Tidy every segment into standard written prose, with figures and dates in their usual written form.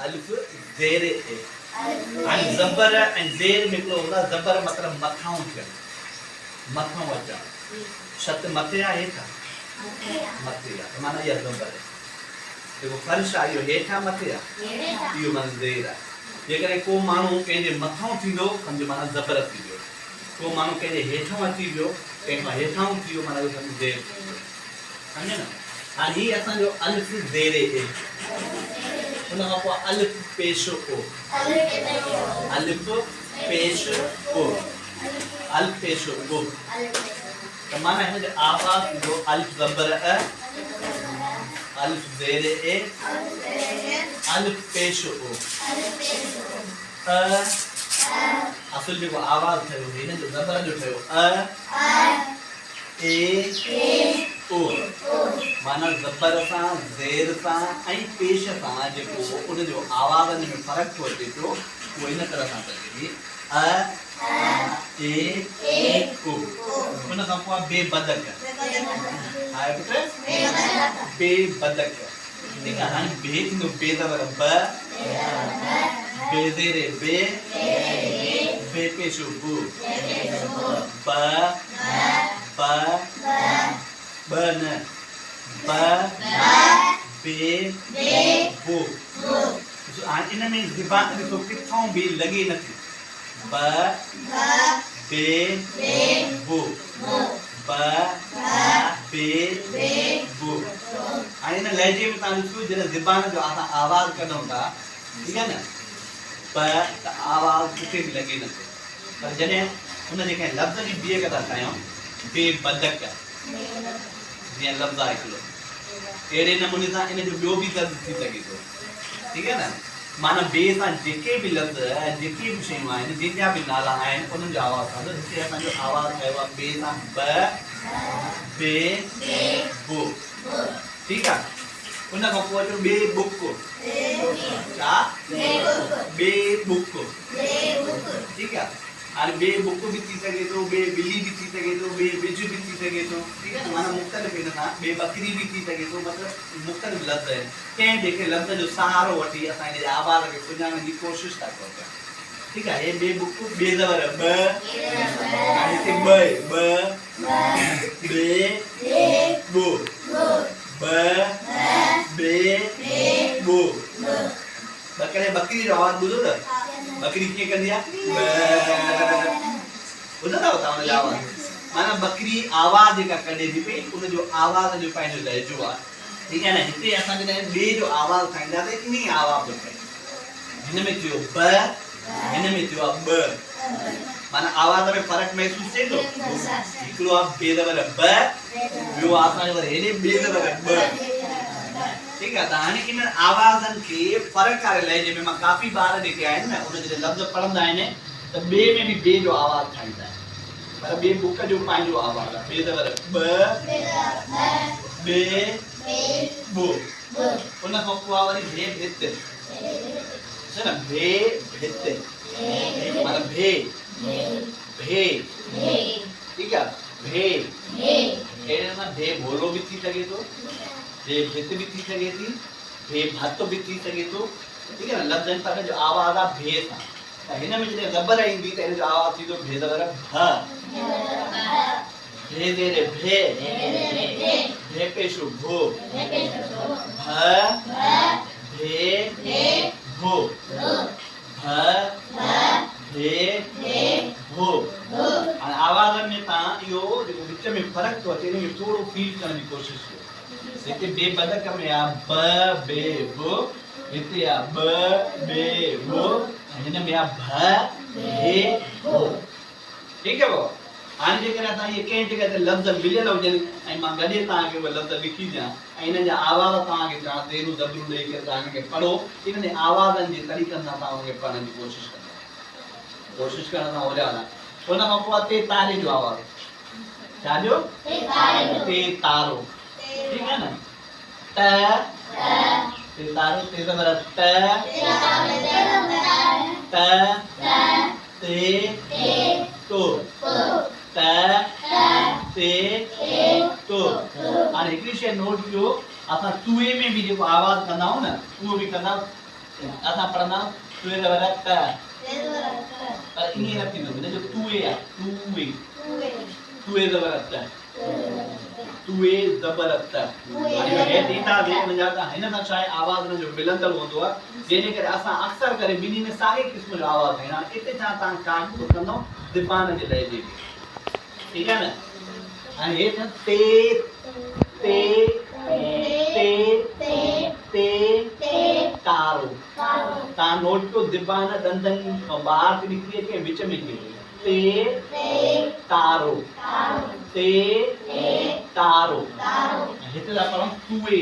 अलिफ ज़ेर ए हाणे ज़बर ऐं ज़ेर में हिकिड़ो हूंदो आहे ज़बर मतिलबु मथां थियणु मथां अचणु छत मथे आहे हेठां मथे आहे माना इहा ज़बर आहे जेको फर्श आहे इहो हेठां मथे आहे इहो माना ज़ेर आहे जेकॾहिं को माण्हू कंहिंजे मथां थींदो सम्झो माना ज़बर थी वियो को माण्हू कंहिंजे हेठां अची वियो कंहिंखां हेठां थी वियो माना इहो सम्झो ज़ेर सम्झे न हाणे हीअ असांजो अलिफ ज़ेर ए उन खां पोइ अलिफ पेश ओ अलिफ पेश ओ अलिफ पेश ओ त माना हिन जो आवाज़ थींदो अलिफ ज़बर अ अलिफ ज़ेर ए अलिफ पेश ओ असुल जेको आवाज़ ठहियो हिन जो ज़बर जो ठहियो अ ए ओ माना ज़बर सां ज़ेर सां ऐं पेश सां जेको उन जो आवाज़ में फ़र्क़ु थो अचे पियो उहो इन तरह सां थिए अ ए ओ उन खां पोइ बेबदक आहे पुट बेबदक ठीक आहे हाणे बे थींदो बे ज़बर ब बे ज़ेर बे बे पेश बु ब ब ब न ब बे बो हाणे इन में ज़बान ॾिसो किथां बि लॻे नथी ब बे बो ब बे बो हाणे इन लहजे में तव्हां ॾिसो जॾहिं ज़बान जो असां आवाज़ कढूं था ठीकु आहे न ब त आवाज़ किथे बि लॻे नथो पर जॾहिं हुन जेके लफ़्ज़ जी ॿिए खे था ठाहियूं बेबदक जीअं लफ़्ज़ आहे हिकिड़ो अहिड़े नमूने सां इन जो ॿियो बि लफ़्ज़ थी सघे थो ठीकु आहे न माना ॿिए सां जेके बि लफ़्ज़ ऐं जेके बि शयूं आहिनि जंहिंजा बि नाला आहिनि उन्हनि जो आवाज़ थींदो हिते असांजो आवाज़ ठहियो आहे ॿिए सां ब बे बो ठीकु आहे उन खां पोइ अचो ॿे बुक छा ॿे बुक ठीकु आहे हाणे ॿे बुक बि थी सघे थो ॿे ॿिली बि थी सघे थो ॿे बिज बि थी सघे थो ठीकु आहे न माना मुख़्तलिफ़ हिन सां ॿे बकरी बि थी सघे थो मतिलबु मुख़्तलिफ़ लफ़्ज़ आहिनि कंहिं जेके लफ़्ज़ जो सहारो वठी असां हिन जे आवाज़ खे सुञाणण जी कोशिशि था कयूं पिया ठीकु आहे हे ॿे बुक ॿे ज़बर ॿ हाणे हिते ॿ ॿे ॿो ब बे बो बकरे बकरी जो आवाज़ ॿुधो त बकरी कीअं कंदी आहे ॿुधंदा तव्हां हुनजो आवाज़ माना बकरी आवाज़ जेका कढे थी पई उनजो आवाज़ जो पंहिंजो लहजो आहे ठीकु आहे न हिते असां जॾहिं ॿिए जो आवाज़ ठाहींदासीं इन ई आवाज़ जो ठहे हिन में थियो ब हिन में थियो आहे ॿ माना आवाज़ में फ़र्क़ु महसूसु थिए थो हिकिड़ो आहे बे ज़बर ब ॿियो आहे असांजो हेॾे बे ज़बर ॿ ठीकु आहे त हाणे इन आवाज़नि खे फ़र्क़ु वारे लहजे में मां काफ़ी ॿार जेके आहिनि न उन जॾहिं लफ़्ज़ पढ़ंदा आहिनि त ॿिए में बि ॿिए जो आवाज़ ठाहींदा आहिनि पर ॿिए बुक जो पंहिंजो आवाज़ आहे बे ज़बर ॿ बे बो उन खां पोइ वरी भे भित है न भे भित माना भे भे ठीक है भे अहिड़े सां भे भोलो बि थी सघे थो भे भित बि थी सघे थी भे भत बि थी सघे थो ठीक है न लफ़्ज़नि सां जो आवाज़ आहे भे सां त हिन में जॾहिं ज़बर ईंदी त हिन जो आवाज़ थींदो भे ज़बर भ भे ज़ेर भे भे पेशो भो भ भे भो भ भे भो हाणे आवाज़नि में तव्हां इहो जेको विच में फ़र्क़ु थो अचे इनखे थोरो फील करण जी कोशिशि कयो हिते बे बदक में आहे ब बे बो हिते आहे ब बे बो हिन में आहे भ भे भो ठीकु आहे भाउ हाणे जेकॾहिं असां इहे कंहिं जॻह ते लफ़्ज़ मिलियल हुजनि ऐं मां गॾे तव्हांखे उहे लफ़्ज़ लिखी ॾियां ऐं हिननि जा आवाज़ तव्हांखे चवां ज़ेरू ज़बरू ॾेई करे तव्हां हिनखे पढ़ो इन्हनि जे आवाज़नि जे तरीक़नि सां तव्हां उनखे पढ़ण जी कोशिशि कंदा कोशिशि करण सां हो ॼाणा उन खां पोइ ते तारे जो आवाज़ छा जो ते तारो ठीकु आहे न त ते तारो ते ज़बर त ते तो त ते तो हाणे हिकिड़ी शइ नोट कयो असां तुए में बि जेको आवाज़ कंदा आहियूं न उहो बि कंदा असां पढ़ंदा तुए ज़बर त पर ईअं न थींदो हिन जो तुए आहे तुए ज़बर त तुए ज़बर त हे ॾींदा हिन सां छा आहे आवाज़ हुन जो मिलंदड़ हूंदो आहे जंहिंजे करे असां अक्सर करे ॿिन्ही में साॻे क़िस्म जो आवाज़ ठाहींदा आहियूं हिते छा तव्हां कान कंदो ज़बान जे लहजे खे ठीकु आहे न हाणे हे ते ते ते ते तारो तव्हां नोट कयो ज़बान दंदनि खां ॿाहिरि थी निकिरी अचे विच में थी ते तारो ते तारो हिते था पढ़ूं तुए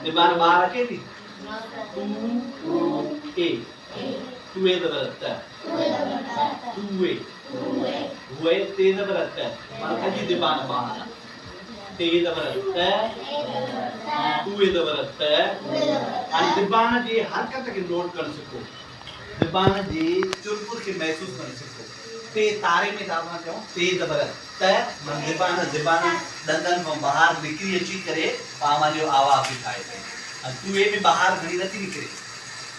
ज़बान ॿाहिरि अचे थी तू ए तुए ज़बर त तुए हुए ते ज़बर त अजी ज़बान ॿाहिरि ते ज़बर त तुए ज़बर त हाणे ज़बान जी हरकत खे नोट करे सिखो ज़बान जी चुरपुर खे महसूस करे सिखो ते तारे में था चऊं ते ज़बर त ज़बान दंदनि खां ॿाहिरि निकिरी अची करे पाण जो आवाज़ थी ठाहे पई तुए में ॿाहिरि घणी नथी निकिरे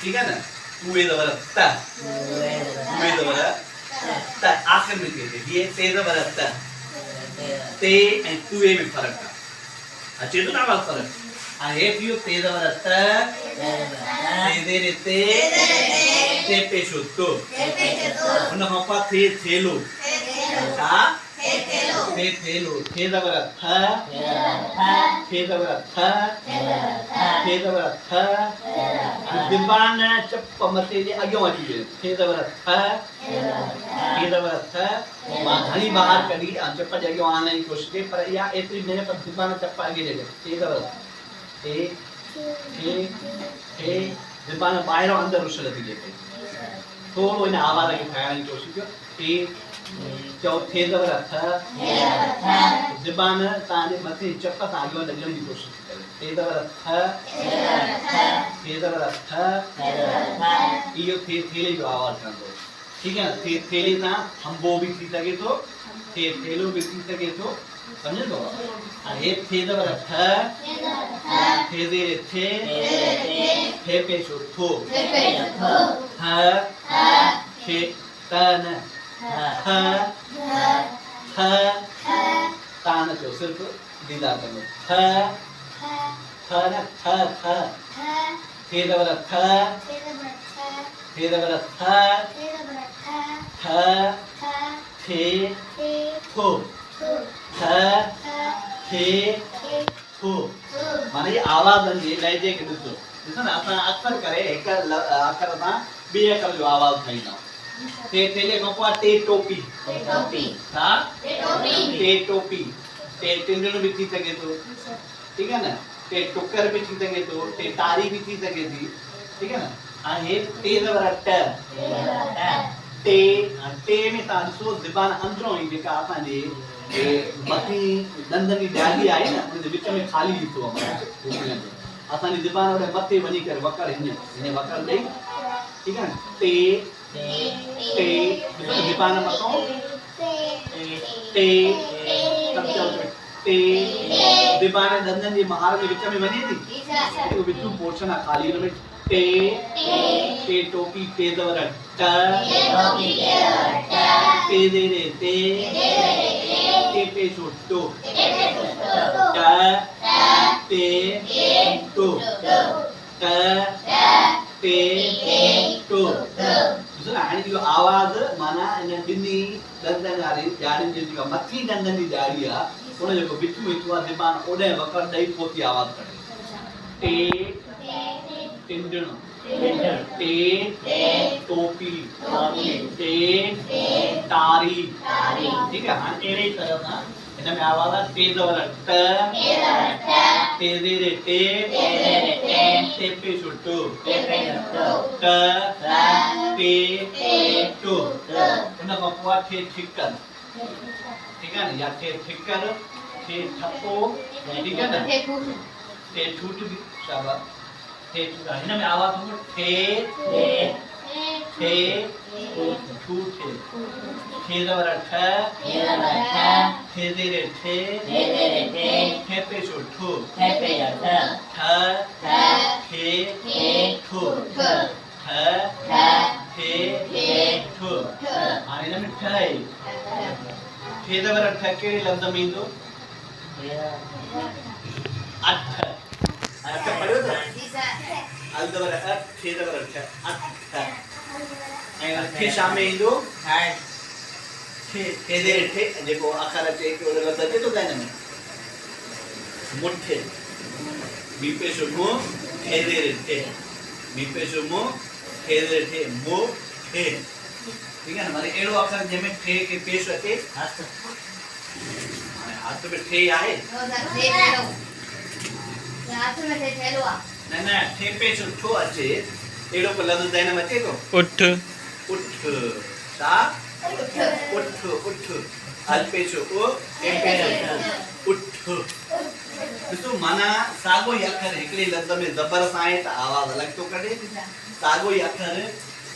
ठीकु आहे न तुए ज़बर त तुए ज़बर त आख़िर में थिए ये ते ज़बर त ते ऐं तुए में फ़र्क़ु आहे अचे थो न आवाज़ फ़र्क़ु हाणे हे थियो ते ज़बर त ते रे ते ते पेशो तो हुन खां पोइ थे थेलो छा थे थेलो थे ज़बर थ थे ज़बर थ थे ज़बर थ ज़बान चप मथे जे अॻियों अची वई थे ज़बर थ थे ज़बर थ मां घणी ॿाहिरि कढी चप जे अॻियों आणण जी कोशिशि कई पर इहा एतिरी न पर ज़बान चप अॻे जे थे ज़बर थे थे थे ज़बान ॿाहिरों अंदरि उछल थी थिए पई थोरो हिन आवाज़ खे ठाहिण जी कोशिशि कयो थे चओ थे ज़बर थ ज़बान तव्हांजे मथे चप सां अॻियां लॻण जी कोशिशि कयो थे ज़बर थ थे ज़बर थ इहो थे थेले जो आवाज़ ठहंदो ठीकु आहे न थे थेले सां हंबो बि थी सघे थो थे थेलो बि थी सघे थो सम्झंदो हाणे हे थे ज़बर थ थे ज़े थे थे पेशो थो ह थे त न थ थ तान जो सिर्फ दीदार करो थ थ न थ थ थे ज़बर थ थे ज़बर थ थ थे थो थ थे थो माने ये आवाज़नि जे लहजे खे ॾिसो ॾिसो न असां अक्सर करे हिकु अखर सां ॿिए अखर जो आवाज़ ठाहींदा आहियूं ते थेले खां पोइ टे टोपी छा टे टोपी टे टिंडण बि थी सघे थो ठीकु आहे न टे टुकर बि थी सघे थो टे तारी बि थी सघे थी ठीकु आहे न हाणे हे टे ज़बर ट टे टे में तव्हां ॾिसो ज़बान अंदरों ई जेका असांजे मथी दंदनि जी ॾाढी आहे न उन जे विच में ख़ाली ॾिठो आहे असांजी ज़बान ओॾे मथे वञी करे वकड़ हिन वकड़ ॾेई ठीकु आहे न टे टे ज़बान मथों टे टे ज़बान दंदनि जी महार जे विच में वञे थी उहो विचूं पोर्शन आहे ख़ाली हुन में टे टे टोपी टे ज़बर ट टे ज़े रे ते टे पेशो टो ट टे टो ट टे टो हाणे इहो आवाज़ माना इन ॿिन्ही दंदनि वारी ॾाड़ियुनि जी जेका मथी दंदनि जी ॾाड़ी आहे उन जेको विचूं विचूं आहे ज़बान ओॾे वकड़ ॾेई पोइ थी आवाज़ कढे टे टिंडण टे टोपी टे तारी ठीक है हां अहिड़े तरह सां हिन में आवाज़ आहे टे ज़बर ट टे ज़े रे टे टे पे छुटो ट टे टो उन खां पोइ थे ठिकर ठीक है ना या थे ठिकर थे ठप्पो ठीक है ना थे ठूट भी शाबाश थे हिन में आवाज़ हो थे थे थे ठूठे थे दबर ठ थे देरे थे थे पे शो ठो ठ थे ठो थे ठो आ इन में ठ है थे दबर ठ के लफ्ज में इंदो अठ अठ पढ़ियो तो अल दबर अठ थे दबर अठ अठ ऐं अठे शामे ईंदो थे देरे थे जेको अखर अचे के ओरे लफ्ज अचे तो हिन में मुठे बी पे शुमो थे देरे थे बी पे शुमो थे देरे थे मो थे ठीक है ना माने एड़ो अखर जंहिंमें थे के पेश अचे हाथ में थे आहे हाथ में थे थेलो आ न थे पेश ठो अचे एड़ो को लफ्ज हिन में अचे तो उठ उठ सा उठ उठ अल पेशो ओ ए पेशो उठ ॾिसो माना साॻियो ई अखर हिकिड़े लफ़्ज़ में ज़बर सां आहे त आवाज़ अलॻि थो कढे साॻियो ई अखर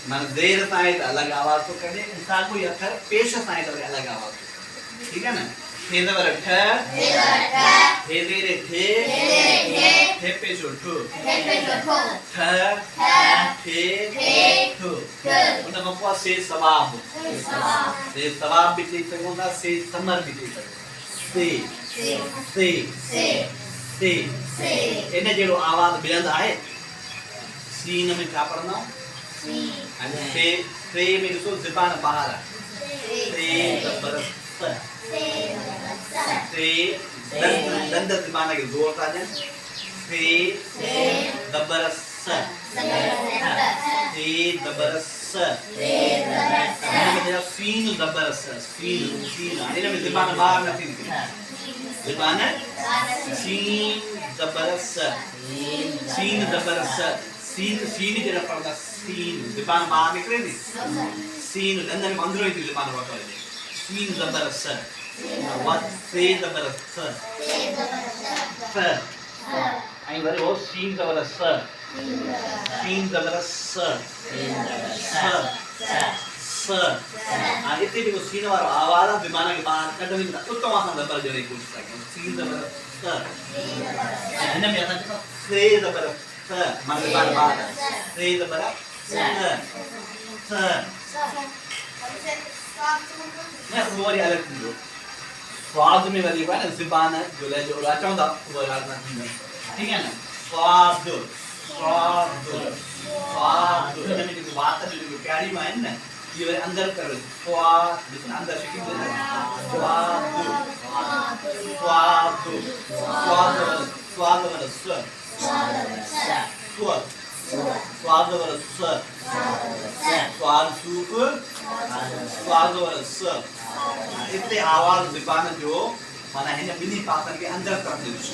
माना ज़ेर सां आहे त अलॻि आवाज़ थो कढे ऐं साॻियो ई अखर पेश सां आहे त वरी अलॻि आवाज़ थो कढे ठीकु आहे न थे दबर ठ थे देरे थे थे पेशो ठो ठ थे ठो उन खां पोइ से सवाब बि चई सघूं था से समर बि चई सघूं से इन जहिड़ो आवाज़ ॿियंदु आहे सीन में छा पढ़ंदा आहियूं से में ॾिसो ज़बान ॿाहिरि आहे से दबर स से दंद ज़बान खे ज़ोर था ॾियनि से दबर स से दबर स सीन दबर स सीन हिन में ज़बान ॿाहिरि नथी निकिरे ज़बान सीन दबर स सीन दबर स सीन जरा पढ़दा सीन ज़बान ॿाहिरि निकिरे नी सीन दंद में अंदरो ई ज़बान वठो सीन दबर स what से दबर स स ऐं वरी वो सीन दबर स सीन दबर स स हां इते जेको सीन वारो आवाज़ आहे ज़बान खे ॿाहिरि कढणी था उतां असां दबर ॾियण जी कोशिशि था कयूं सीन दबर स हिन में असां चऊं से दबर स माना ज़बान ॿाहिरि से दबर स न उहो वरी अलॻि थींदो स्वाद में वरी आहे न ज़बान जो लहजो अचूं था उहो अलॻि न थींदो ठीकु आहे न स्वाद स्वाद स्वाद हिन में जेको वात जो जेको प्यारी में आहिनि न इहे वरी अंदरि करो स्वाद ॾिसो अंदरि छिकी स्वाद स्वाद स्वाद स्वाद वारो स स्वाद स्वाद वारो स स्वाद सूप स्वाद वारो स इते आवाज़ ज़बान जो माना हिन ॿिन्ही पासनि खे अंदरि तरफ़ ॾिसो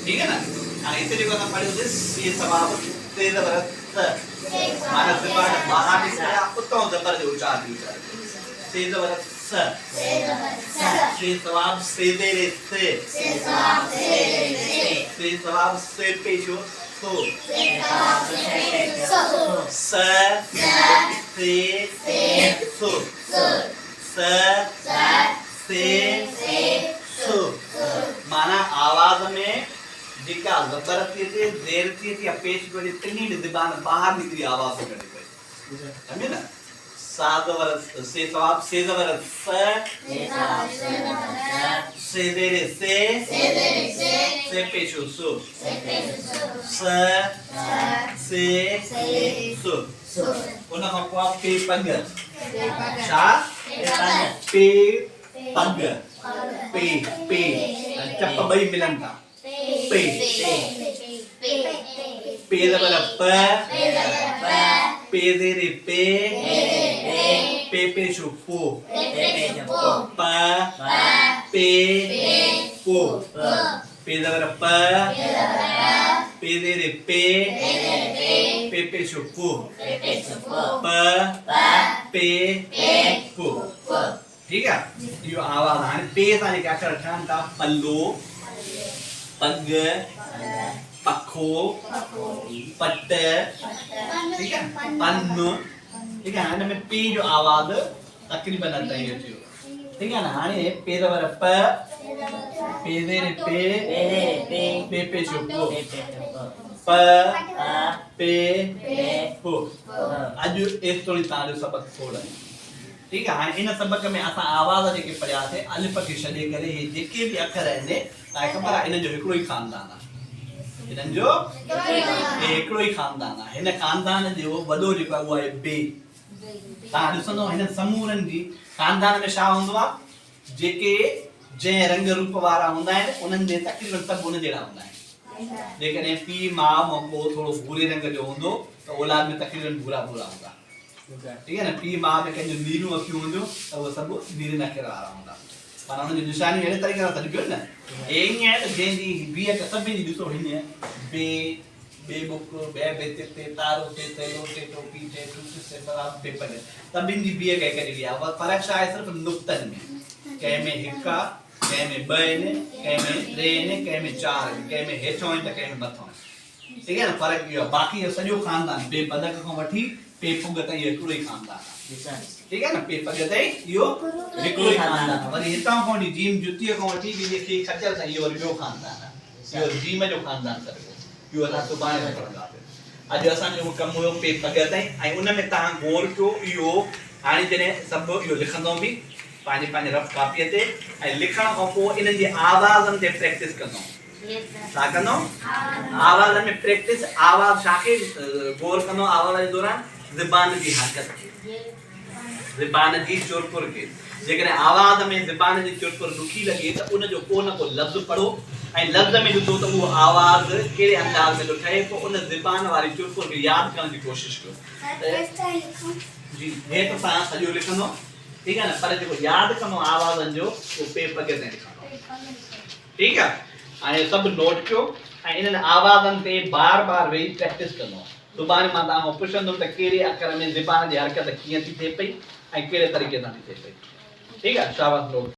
ठीक है ना हां इते जेको असां पढ़ियोसीं से सवाब से दबर स माना ज़बान ॿाहिरि निकिरे उतां ज़बर जो उचार थी से दबर स से सवाब से देरे से सवाब से पेशो सो स से सो स से सो माना आवाज़ में जेका ज़बर थी अचे ज़ेर थी अचे या पेश थी अचे टिनी में ज़बान ॿाहिरि निकिरी आवाज़ थी कढे पई सम्झे न सा ज़बर से सवाब से ज़बर से देरे से पेशो सो स से सो उन खां पोइ पे पंग छा पे पंग पे पे चप ॿई मिलनि था पे पे दबर प पे देरे पे पेशो पो प पे पो पे दबर प पे देरे पे पेशो पो प पे पो ठीक है यो आवाज़ हाणे पे सां जेके अक्षर ठहनि था पल्लो पग पखो पट ठीक है पन ठीक है हिन में पी जो आवाज़ तकरीबन अढाई थियो ठीक है ना हाणे पेर वारा प पेरे पे पे पे जो प पे हो अज इस थोड़ी तां जो सबक खोड़ ठीक है हाणे इन सबक में असां आवाज़ जेके पढ़ियासीं अलिफ खे छॾे करे हे जेके बि अखर आहिनि तव्हांखे ख़बर आहे इन जो हिकिड़ो ई ख़ानदान आहे हिननि जो हिकिड़ो ई ख़ानदान आहे हिन ख़ानदान जो वॾो जेको आहे उहो आहे बे तव्हां ॾिसंदो हिन समूरनि जी ख़ानदान में छा हूंदो आहे जेके जंहिं रंग रूप वारा हूंदा आहिनि उन्हनि जे तक़रीबन सभु उन जहिड़ा हूंदा आहिनि जेकॾहिं पीउ माउ मको थोरो भूरे रंग जो हूंदो त औलाद में तक़रीबन भूरा भूरा हूंदा ठीक है ना पीउ माउ में कंहिंजो नीरियूं अखियूं हूंदियूं त उहे सभु नीरे अखर वारा हूंदा पर हुननि जी निशानी अहिड़े तरीक़े सां सॾिबियो न ईअं आहे त जंहिंजी बीह सभिनी जी ॾिसो हीअं बे बे बुक बे बेते ते तारो ते तेलो ते टोपी ते टूस ते बराब पेपर सभिनी जी बीह कंहिं कहिड़ी आहे फ़र्क़ु छा आहे सिर्फ़ु नुक़्तनि में कंहिं में हिकु आहे कंहिं में ॿ आहिनि कंहिं में टे आहिनि कंहिं में चारि आहिनि कंहिं में हेठो आहिनि त कंहिं में मथो आहिनि ठीक है ना फ़र्क़ु इहो आहे बाक़ी सॼो ख़ानदान बे पदक खां वठी पे पुग ताईं हिकिड़ो ई ख़ानदान आहे ठीक है ना पे पग ताईं इहो हिकिड़ो ई ख़ानदान आहे वरी हितां खां वठी जीम जुतीअ खां वठी जेके खचल ताईं इहो वरी ॿियो ख़ानदान आहे इहो जीम जो ख़ानदान सॾिबो इहो असां सुभाणे पढ़ंदासीं अॼु असांजो कमु हुयो पे पग ताईं ऐं उन में तव्हां गौर कयो इहो हाणे जॾहिं सभु इहो लिखंदो बि पंहिंजे रफ कापीअ ते ऐं लिखण खां पोइ इन्हनि जी आवाज़नि ते प्रैक्टिस कंदो छा कंदो आवाज़नि में प्रैक्टिस आवाज़ छाखे गौर कंदो आवाज़ जे दौरान ज़बान जी हरकत ज़बान जी चुरपुर खे जेकॾहिं आवाज़ में ज़बान जी चुरपुर ॾुखी लॻे त उनजो को न को लफ़्ज़ पढ़ो ऐं लफ़्ज़ में ॾिसो त उहो आवाज़ कहिड़े अंदाज़ में थो ठहे पोइ उन ज़बान वारी चुरपुर खे यादि करण जी कोशिशि कयो जी हेठि सां सॼो लिखंदो ठीक है ना पर जेको यादि कंदो आवाज़नि जो उहो पे पग ते लिखंदो ठीक आहे हाणे सभु नोट कयो ऐं इन्हनि आवाज़नि ते बार बार वेही प्रैक्टिस कंदो सुभाणे मां तव्हां खां पुछंदुमि त कहिड़े अखर में ज़बान जी हरकत कीअं थी थिए पई ऐं कहिड़े तरीक़े सां थी थिए पई ठीक आहे शाबाश नोट